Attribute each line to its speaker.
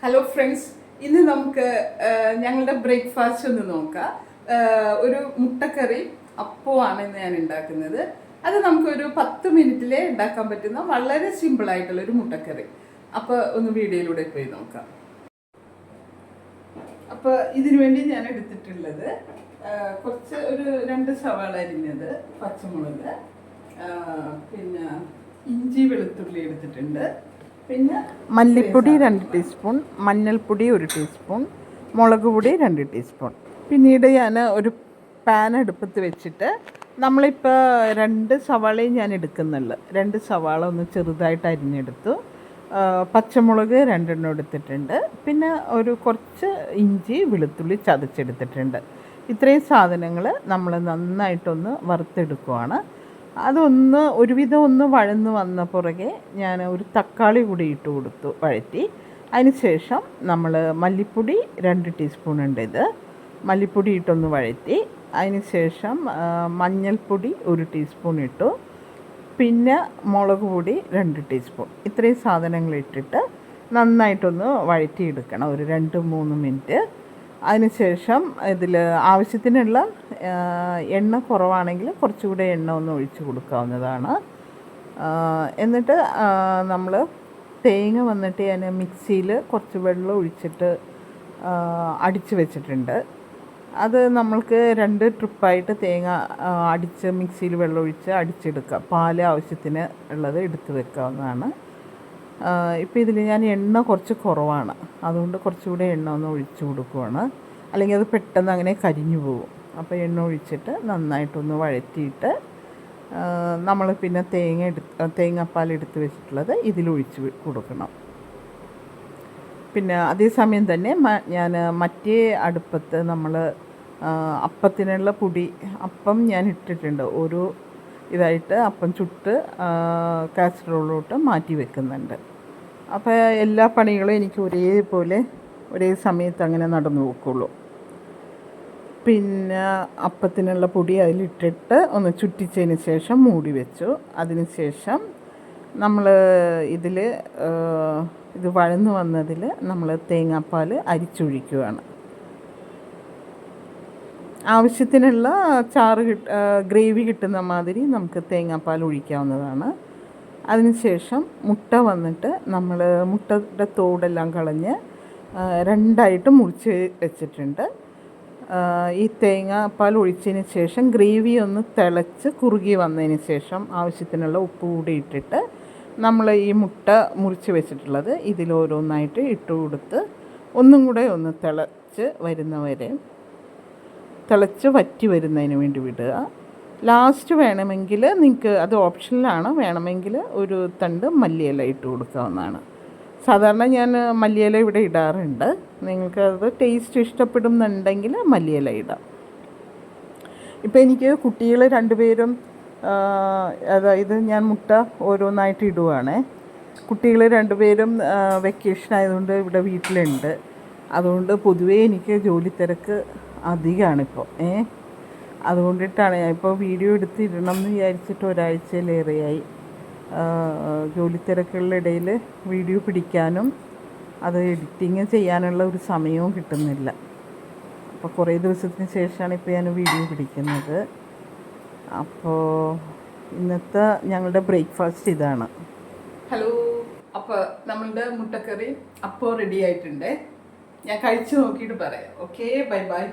Speaker 1: Hello friends, ഇന്ന് നമുക്ക് ഞങ്ങളുടെ ബ്രേക്ക്ഫാസ്റ്റ് ഒന്ന് നോക്കാം. ഒരു മുട്ടക്കറി അപ്പമാണ് ഇന്ന് ഞാൻ ഉണ്ടാക്കുന്നത്. അത് നമുക്കൊരു 10 മിനിറ്റിലേ ഉണ്ടാക്കാൻ പറ്റുന്ന വളരെ സിമ്പിളായിട്ടുള്ള ഒരു മുട്ടക്കറി. അപ്പോൾ ഒന്ന് വീഡിയോയിലൂടെ പോയി നോക്കാം. അപ്പോൾ ഇതിനു വേണ്ടി ഞാൻ എടുത്തിട്ടുള്ളത് കുറച്ച് ഒരു 2 സവാള അരിഞ്ഞത്, പച്ചമുളക്, പിന്നെ ഇഞ്ചി വെളുത്തുള്ളി എടുത്തിട്ടുണ്ട്, പിന്നെ മല്ലിപ്പൊടി 2 ടീസ്പൂൺ, മഞ്ഞൾപ്പൊടി 1 ടീസ്പൂൺ, മുളക് പൊടി 2 ടീസ്പൂൺ. പിന്നീട് ഞാൻ ഒരു പാൻ അടുപ്പത്ത് വെച്ചിട്ട് നമ്മളിപ്പോൾ 2 സവാളയും ഞാൻ എടുക്കുന്നുള്ളു. 2 സവാള ഒന്ന് ചെറുതായിട്ട് അരിഞ്ഞെടുത്തു, പച്ചമുളക് 2 എടുത്തിട്ടുണ്ട്, പിന്നെ ഒരു കുറച്ച് ഇഞ്ചി വെളുത്തുള്ളി ചതച്ചെടുത്തിട്ടുണ്ട്. ഇത്രയും സാധനങ്ങൾ നമ്മൾ നന്നായിട്ടൊന്ന് വറുത്തെടുക്കുവാണ്. അതൊന്ന് ഒരുവിധം ഒന്ന് വഴന്ന് വന്ന പുറകെ ഞാൻ ഒരു തക്കാളി കൂടി ഇട്ട് കൊടുത്തു, വഴറ്റി. അതിന് ശേഷം നമ്മൾ മല്ലിപ്പൊടി 2 ടീസ്പൂൺ ഉണ്ട്, ഇത് മല്ലിപ്പൊടി ഇട്ടൊന്ന് വഴറ്റി. അതിന് ശേഷം മഞ്ഞൾപ്പൊടി 1 ടീസ്പൂൺ ഇട്ടു, പിന്നെ മുളക് പൊടി 2 ടീസ്പൂൺ. ഇത്രയും സാധനങ്ങൾ ഇട്ടിട്ട് നന്നായിട്ടൊന്ന് വഴറ്റിയെടുക്കണം ഒരു 2-3 മിനിറ്റ്. അതിനുശേഷം ഇതിൽ ആവശ്യത്തിനുള്ള എണ്ണ കുറവാണെങ്കിൽ കുറച്ചുകൂടെ എണ്ണ ഒന്ന് ഒഴിച്ച് കൊടുക്കാവുന്നതാണ്. എന്നിട്ട് നമ്മൾ തേങ്ങ വന്നിട്ട് ഞാൻ മിക്സിയിൽ കുറച്ച് വെള്ളം ഒഴിച്ചിട്ട് അടിച്ച് വെച്ചിട്ടുണ്ട്. അത് നമ്മൾക്ക് 2 ട്രിപ്പായിട്ട് തേങ്ങ അടിച്ച് മിക്സിയിൽ വെള്ളം ഒഴിച്ച് അടിച്ചെടുക്കാം. പാല് ആവശ്യത്തിന് ഉള്ളത് എടുത്ത് വെക്കാവുന്നതാണ്. ഇപ്പോൾ ഇതിൽ ഞാൻ എണ്ണ കുറച്ച് കുറവാണ്, അതുകൊണ്ട് കുറച്ചുകൂടെ എണ്ണ ഒന്ന് ഒഴിച്ച് കൊടുക്കുവാണ്, അല്ലെങ്കിൽ അത് പെട്ടെന്ന് അങ്ങനെ കരിഞ്ഞു പോകും. അപ്പോൾ എണ്ണ ഒഴിച്ചിട്ട് നന്നായിട്ടൊന്ന് വഴറ്റിയിട്ട് നമ്മൾ പിന്നെ തേങ്ങാപ്പാൽ എടുത്ത് വെച്ചിട്ടുള്ളത് ഇതിലൊഴിച്ച് കൊടുക്കണം. പിന്നെ അതേസമയം തന്നെ ഞാൻ മറ്റേ അടുപ്പത്ത് നമ്മൾ അപ്പത്തിനുള്ള പൊടി, അപ്പം ഞാൻ ഇട്ടിട്ടുണ്ട്, ഒരു ഇതായിട്ട് അപ്പം ചുട്ട് കാസറോളിലോട്ട് മാറ്റി വെക്കുന്നുണ്ട്. അപ്പോൾ എല്ലാ പണികളും എനിക്ക് ഒരേ സമയത്ത് അങ്ങനെ നടന്നു പോക്കുള്ളൂ. പിന്നെ അപ്പത്തിനുള്ള പൊടി അതിലിട്ടിട്ട് ഒന്ന് ചുറ്റിച്ചതിന് ശേഷം മൂടി വെച്ചു. അതിന് ശേഷം നമ്മൾ ഇത് വഴന്ന് വന്നതിൽ നമ്മൾ തേങ്ങാപ്പാൽ അരിച്ചൊഴിക്കുകയാണ്. ആവശ്യത്തിനുള്ള ഗ്രേവി കിട്ടുന്ന മാതിരി നമുക്ക് തേങ്ങാപ്പാൽ ഒഴിക്കാവുന്നതാണ്. അതിനുശേഷം മുട്ട വന്നിട്ട് നമ്മൾ മുട്ടയുടെ തോടെല്ലാം കളഞ്ഞ് 2ആയിട്ട് മുറിച്ച് വെച്ചിട്ടുണ്ട്. ഈ തേങ്ങാപ്പാൽ ഒഴിച്ചതിന് ശേഷം ഗ്രേവി ഒന്ന് തിളച്ച് കുറുകി വന്നതിന് ശേഷം ആവശ്യത്തിനുള്ള ഉപ്പ് കൂടി ഇട്ടിട്ട് നമ്മൾ ഈ മുട്ട മുറിച്ച് വെച്ചിട്ടുള്ളത് ഇതിലോരോന്നായിട്ട് ഇട്ട് കൊടുത്ത് ഒന്നും കൂടെ ഒന്ന് തിളച്ച് വറ്റി വരുന്നതിന് വേണ്ടി വിടുക. ലാസ്റ്റ് വേണമെങ്കിൽ നിങ്ങൾക്ക്, അത് ഓപ്ഷനിലാണ്, വേണമെങ്കിൽ ഒരു തണ്ട് മല്ലിയില ഇട്ട് കൊടുക്കാവുന്നതാണ്. സാധാരണ ഞാൻ മല്ലിയില ഇവിടെ ഇടാറുണ്ട്. നിങ്ങൾക്കത് ടേസ്റ്റ് ഇഷ്ടപ്പെടുന്നുണ്ടെങ്കിൽ മല്ലിയില ഇടാം. ഇപ്പോൾ എനിക്ക് കുട്ടികൾ 2 പേരും, അതായത് ഞാൻ മുട്ട ഓരോന്നായിട്ട് ഇടുവാണ്. കുട്ടികൾ 2 പേരും വെക്കേഷൻ ആയതുകൊണ്ട് ഇവിടെ വീട്ടിലുണ്ട്. അതുകൊണ്ട് പൊതുവേ എനിക്ക് ജോലി തിരക്ക് അധികമാണിപ്പോൾ. അതുകൊണ്ടിട്ടാണ് ഞാൻ ഇപ്പോൾ വീഡിയോ എടുത്തിടണം എന്ന് വിചാരിച്ചിട്ട് ഒരാഴ്ചയിലേറെയായി. ജോലി തിരക്കുകളുടെ ഇടയിൽ വീഡിയോ പിടിക്കാനും അത് എഡിറ്റിങ് ചെയ്യാനുള്ള ഒരു സമയവും കിട്ടുന്നില്ല. അപ്പോൾ കുറേ ദിവസത്തിന് ശേഷമാണ് ഇപ്പോൾ ഞാൻ വീഡിയോ പിടിക്കുന്നത്. അപ്പോൾ ഇന്നത്തെ ഞങ്ങളുടെ ബ്രേക്ക്ഫാസ്റ്റ് ഇതാണ്. ഹലോ, അപ്പോൾ നമ്മളുടെ മുട്ടക്കറി അപ്പോൾ റെഡി ആയിട്ടുണ്ട്. ഞാൻ കഴിച്ച് നോക്കിയിട്ട് പറയാം. Okay, bye bye.